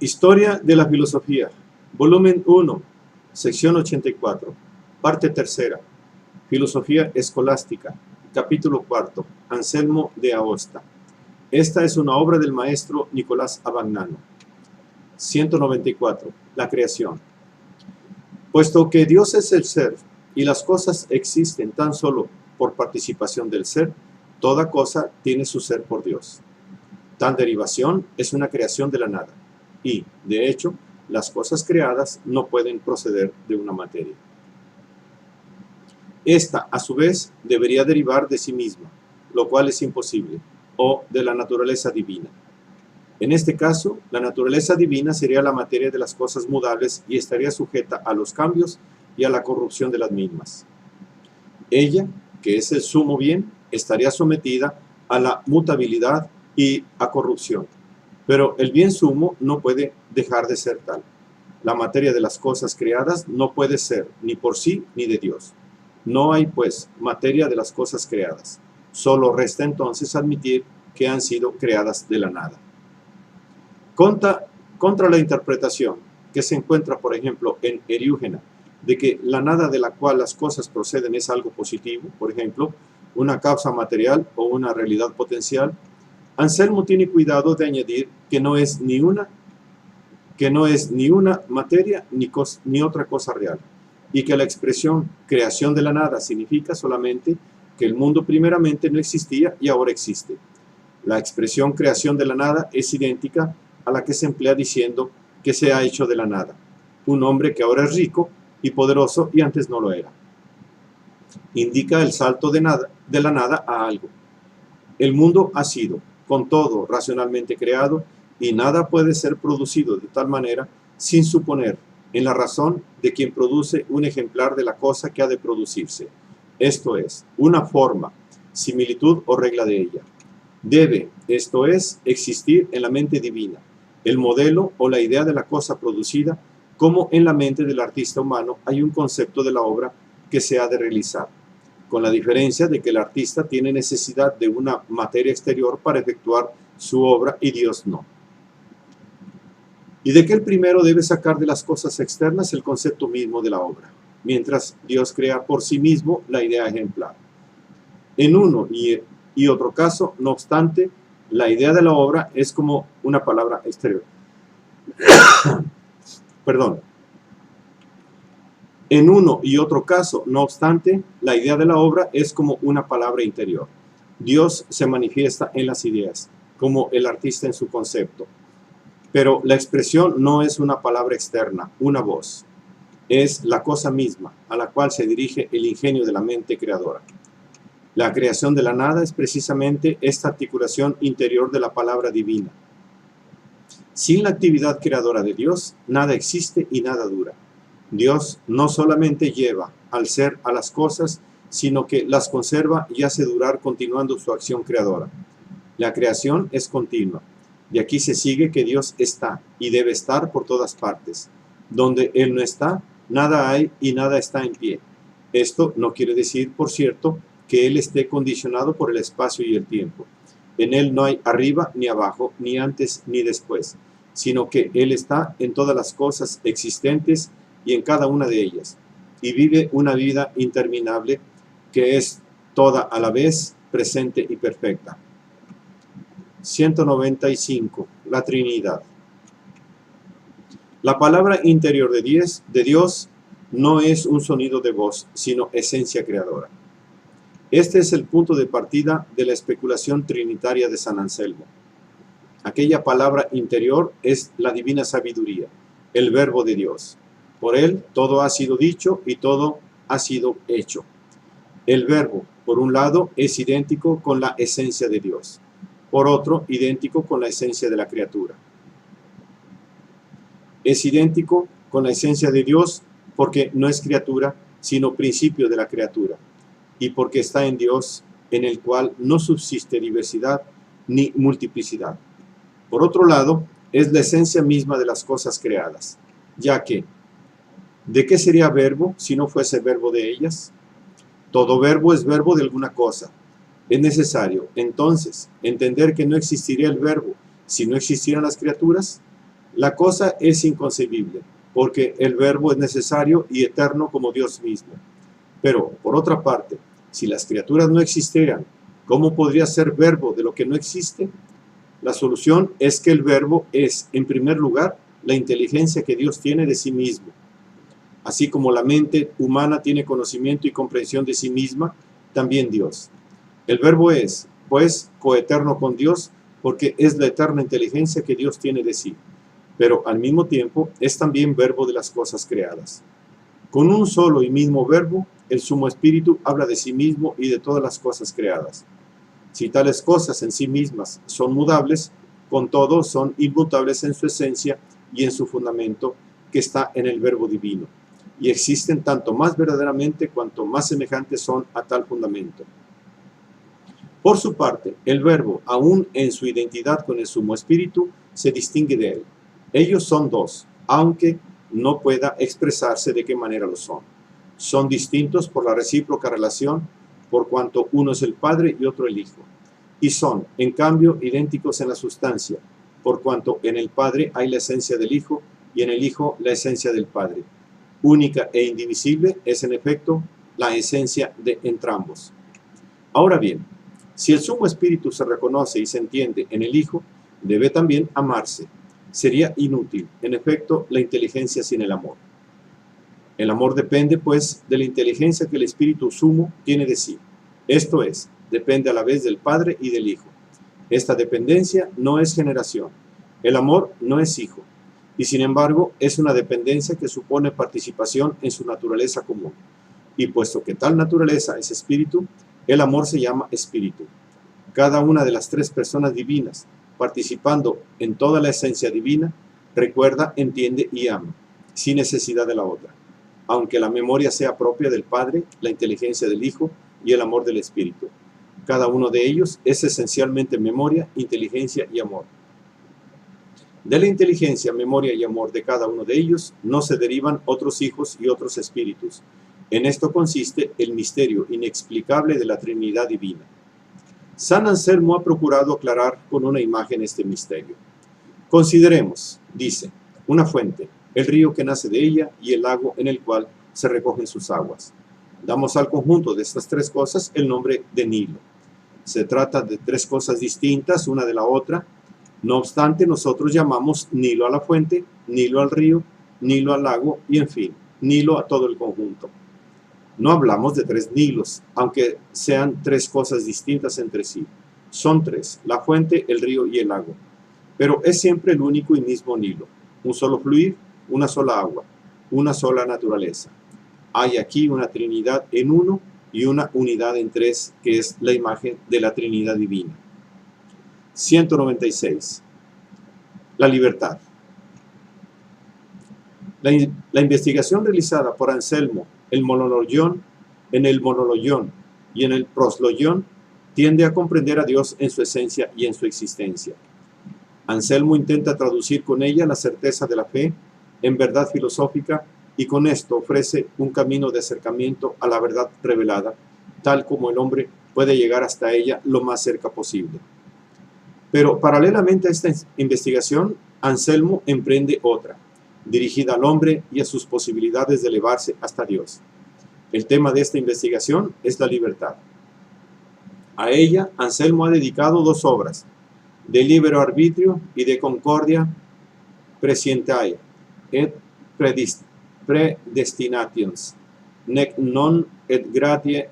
Historia de la filosofía, volumen 1, sección 84, parte tercera, filosofía escolástica, capítulo cuarto, Anselmo de Aosta. Esta es una obra del maestro Nicolás Abagnano. 194, la creación. Puesto que Dios es el ser y las cosas existen tan solo por participación del ser, toda cosa tiene su ser por Dios. Tal derivación es una creación de la nada. Y, de hecho, las cosas creadas no pueden proceder de una materia. Esta, a su vez, debería derivar de sí misma, lo cual es imposible, o de la naturaleza divina. En este caso, la naturaleza divina sería la materia de las cosas mudables y estaría sujeta a los cambios y a la corrupción de las mismas. Ella, que es el sumo bien, estaría sometida a la mutabilidad y a corrupción. Pero el bien sumo no puede dejar de ser tal. La materia de las cosas creadas no puede ser ni por sí ni de Dios. No hay, pues, materia de las cosas creadas. Solo resta entonces admitir que han sido creadas de la nada. Contra la interpretación que se encuentra, por ejemplo, en Eriúgena, de que la nada de la cual las cosas proceden es algo positivo, por ejemplo, una causa material o una realidad potencial, Anselmo tiene cuidado de añadir que no es ni una materia ni otra cosa real, y que la expresión creación de la nada significa solamente que el mundo primeramente no existía y ahora existe. La expresión creación de la nada es idéntica a la que se emplea diciendo que se ha hecho de la nada, un hombre que ahora es rico y poderoso y antes no lo era. Indica el salto de la nada a algo. El mundo ha sido, con todo, racionalmente creado, y nada puede ser producido de tal manera sin suponer en la razón de quien produce un ejemplar de la cosa que ha de producirse, esto es, una forma, similitud o regla de ella. Debe, esto es, existir en la mente divina, el modelo o la idea de la cosa producida, como en la mente del artista humano hay un concepto de la obra que se ha de realizar, con la diferencia de que el artista tiene necesidad de una materia exterior para efectuar su obra y Dios no. Y de que el primero debe sacar de las cosas externas el concepto mismo de la obra, mientras Dios crea por sí mismo la idea ejemplar. En uno y otro caso, no obstante, la idea de la obra es como una palabra exterior. Perdón. En uno y otro caso, no obstante, la idea de la obra es como una palabra interior. Dios se manifiesta en las ideas, como el artista en su concepto. Pero la expresión no es una palabra externa, una voz. Es la cosa misma, a la cual se dirige el ingenio de la mente creadora. La creación de la nada es precisamente esta articulación interior de la palabra divina. Sin la actividad creadora de Dios, nada existe y nada dura. Dios no solamente lleva al ser a las cosas, sino que las conserva y hace durar continuando su acción creadora. La creación es continua. De aquí se sigue que Dios está y debe estar por todas partes. Donde Él no está, nada hay y nada está en pie. Esto no quiere decir, por cierto, que Él esté condicionado por el espacio y el tiempo. En Él no hay arriba ni abajo, ni antes ni después, sino que Él está en todas las cosas existentes y en cada una de ellas, y vive una vida interminable que es toda a la vez presente y perfecta. 195. La Trinidad. La palabra interior de Dios no es un sonido de voz, sino esencia creadora. Este es el punto de partida de la especulación trinitaria de San Anselmo. Aquella palabra interior es la divina sabiduría, el verbo de Dios. Por él todo ha sido dicho y todo ha sido hecho. El verbo, por un lado, es idéntico con la esencia de Dios. Por otro, idéntico con la esencia de la criatura. Es idéntico con la esencia de Dios porque no es criatura, sino principio de la criatura, y porque está en Dios, en el cual no subsiste diversidad ni multiplicidad. Por otro lado, es la esencia misma de las cosas creadas, ya que, ¿de qué sería verbo si no fuese verbo de ellas? Todo verbo es verbo de alguna cosa. Es necesario, entonces, entender que no existiría el verbo si no existieran las criaturas. La cosa es inconcebible, porque el verbo es necesario y eterno como Dios mismo. Pero, por otra parte, si las criaturas no existieran, ¿cómo podría ser verbo de lo que no existe? La solución es que el verbo es, en primer lugar, la inteligencia que Dios tiene de sí mismo. Así como la mente humana tiene conocimiento y comprensión de sí misma, también Dios. El verbo es, pues, coeterno con Dios, porque es la eterna inteligencia que Dios tiene de sí, pero al mismo tiempo es también verbo de las cosas creadas. Con un solo y mismo verbo, el Sumo Espíritu habla de sí mismo y de todas las cosas creadas. Si tales cosas en sí mismas son mudables, con todo son inmutables en su esencia y en su fundamento, que está en el verbo divino, y existen tanto más verdaderamente cuanto más semejantes son a tal fundamento. Por su parte, el verbo, aún en su identidad con el Sumo Espíritu, se distingue de él. Ellos son dos, aunque no pueda expresarse de qué manera lo son. Son distintos por la recíproca relación, por cuanto uno es el Padre y otro el Hijo. Y son, en cambio, idénticos en la sustancia, por cuanto en el Padre hay la esencia del Hijo y en el Hijo la esencia del Padre. Única e indivisible es, en efecto, la esencia de entrambos. Ahora bien, si el Sumo Espíritu se reconoce y se entiende en el Hijo, debe también amarse. Sería inútil, en efecto, la inteligencia sin el amor. El amor depende, pues, de la inteligencia que el Espíritu Sumo tiene de sí. Esto es, depende a la vez del Padre y del Hijo. Esta dependencia no es generación. El amor no es hijo. Y sin embargo, es una dependencia que supone participación en su naturaleza común. Y puesto que tal naturaleza es espíritu, el amor se llama espíritu. Cada una de las tres personas divinas, participando en toda la esencia divina, recuerda, entiende y ama, sin necesidad de la otra, aunque la memoria sea propia del Padre, la inteligencia del Hijo y el amor del Espíritu. Cada uno de ellos es esencialmente memoria, inteligencia y amor. De la inteligencia, memoria y amor de cada uno de ellos no se derivan otros hijos y otros espíritus. En esto consiste el misterio inexplicable de la Trinidad Divina. San Anselmo ha procurado aclarar con una imagen este misterio. Consideremos, dice, una fuente, el río que nace de ella y el lago en el cual se recogen sus aguas. Damos al conjunto de estas tres cosas el nombre de Nilo. Se trata de tres cosas distintas una de la otra. No obstante, nosotros llamamos Nilo a la fuente, Nilo al río, Nilo al lago y, en fin, Nilo a todo el conjunto. No hablamos de tres Nilos, aunque sean tres cosas distintas entre sí. Son tres, la fuente, el río y el lago. Pero es siempre el único y mismo Nilo, un solo fluir, una sola agua, una sola naturaleza. Hay aquí una Trinidad en uno y una unidad en tres, que es la imagen de la Trinidad Divina. 196. La libertad. La investigación realizada por Anselmo en el monologión y en el proslogión tiende a comprender a Dios en su esencia y en su existencia. Anselmo intenta traducir con ella la certeza de la fe en verdad filosófica y con esto ofrece un camino de acercamiento a la verdad revelada, tal como el hombre puede llegar hasta ella lo más cerca posible. Pero paralelamente a esta investigación, Anselmo emprende otra, dirigida al hombre y a sus posibilidades de elevarse hasta Dios. El tema de esta investigación es la libertad. A ella, Anselmo ha dedicado dos obras, De libero arbitrio y De concordia prescientiae et predestinations, nec non et gratiae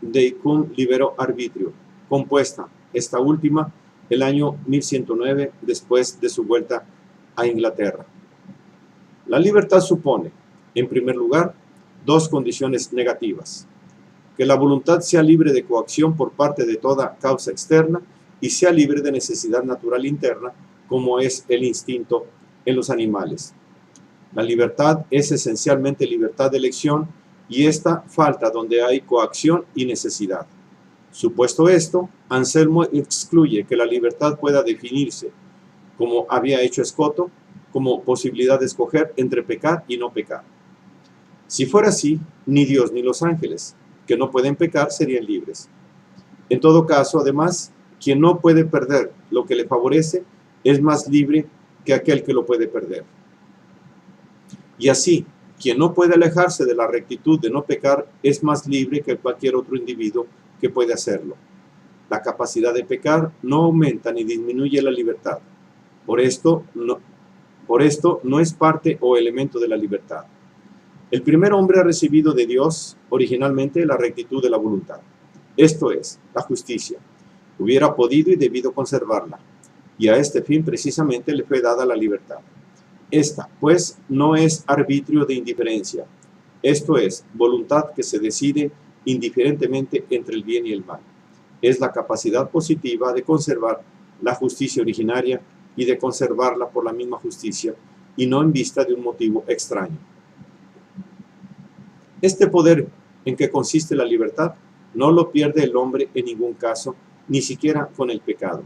deicum libero arbitrio, compuesta, esta última, el año 1109 después de su vuelta a Inglaterra. La libertad supone, en primer lugar, dos condiciones negativas: que la voluntad sea libre de coacción por parte de toda causa externa y sea libre de necesidad natural interna, como es el instinto en los animales. La libertad es esencialmente libertad de elección y esta falta donde hay coacción y necesidad. Supuesto esto, Anselmo excluye que la libertad pueda definirse, como había hecho Escoto, como posibilidad de escoger entre pecar y no pecar. Si fuera así, ni Dios ni los ángeles, que no pueden pecar, serían libres. En todo caso, además, quien no puede perder lo que le favorece es más libre que aquel que lo puede perder. Y así, quien no puede alejarse de la rectitud de no pecar es más libre que cualquier otro individuo que puede hacerlo. La capacidad de pecar no aumenta ni disminuye la libertad. Por esto no es parte o elemento de la libertad. El primer hombre ha recibido de Dios originalmente la rectitud de la voluntad. Esto es, la justicia. Hubiera podido y debido conservarla, y a este fin precisamente le fue dada la libertad. Esta, pues, no es arbitrio de indiferencia, esto es, voluntad que se decide indiferentemente entre el bien y el mal. Es la capacidad positiva de conservar la justicia originaria y de conservarla por la misma justicia, y no en vista de un motivo extraño. Este poder en que consiste la libertad no lo pierde el hombre en ningún caso, ni siquiera con el pecado.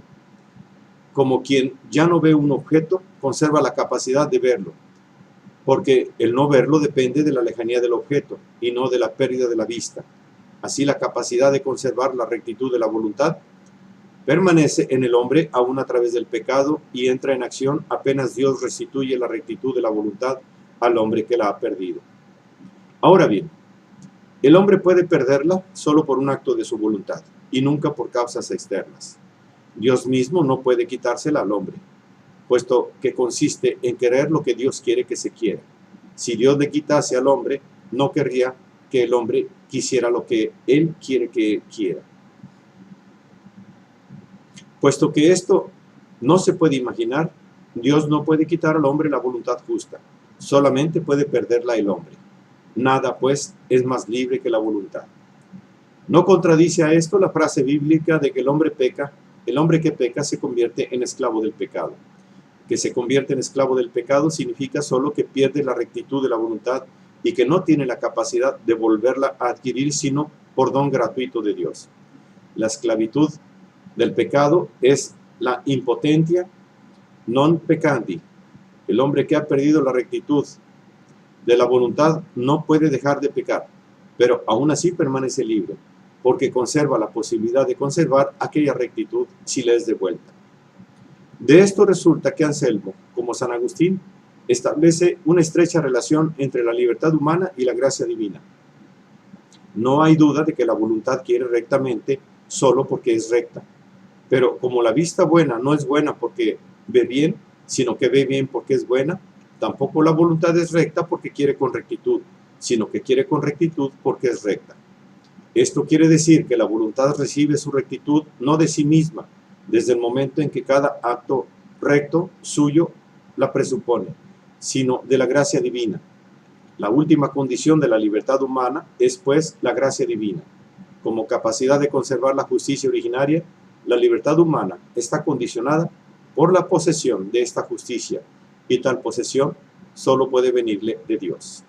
Como quien ya no ve un objeto, conserva la capacidad de verlo, porque el no verlo depende de la lejanía del objeto y no de la pérdida de la vista. Así la capacidad de conservar la rectitud de la voluntad permanece en el hombre aún a través del pecado y entra en acción apenas Dios restituye la rectitud de la voluntad al hombre que la ha perdido. Ahora bien, el hombre puede perderla solo por un acto de su voluntad y nunca por causas externas. Dios mismo no puede quitársela al hombre, puesto que consiste en querer lo que Dios quiere que se quiera. Si Dios le quitase al hombre, no querría que el hombre quisiera lo que Él quiere que quiera. Puesto que esto no se puede imaginar, Dios no puede quitar al hombre la voluntad justa, solamente puede perderla el hombre. Nada, pues, es más libre que la voluntad. No contradice a esto la frase bíblica de que el hombre que peca se convierte en esclavo del pecado. Que se convierte en esclavo del pecado significa solo que pierde la rectitud de la voluntad y que no tiene la capacidad de volverla a adquirir sino por don gratuito de Dios. La esclavitud del pecado es la impotentia non peccandi. El hombre que ha perdido la rectitud de la voluntad no puede dejar de pecar, pero aún así permanece libre, porque conserva la posibilidad de conservar aquella rectitud si le es devuelta. De esto resulta que Anselmo, como San Agustín, establece una estrecha relación entre la libertad humana y la gracia divina. No hay duda de que la voluntad quiere rectamente solo porque es recta, pero como la vista buena no es buena porque ve bien, sino que ve bien porque es buena, tampoco la voluntad es recta porque quiere con rectitud, sino que quiere con rectitud porque es recta. Esto quiere decir que la voluntad recibe su rectitud no de sí misma, desde el momento en que cada acto recto suyo la presupone, sino de la gracia divina. La última condición de la libertad humana es, pues, la gracia divina. Como capacidad de conservar la justicia originaria, la libertad humana está condicionada por la posesión de esta justicia, y tal posesión solo puede venirle de Dios.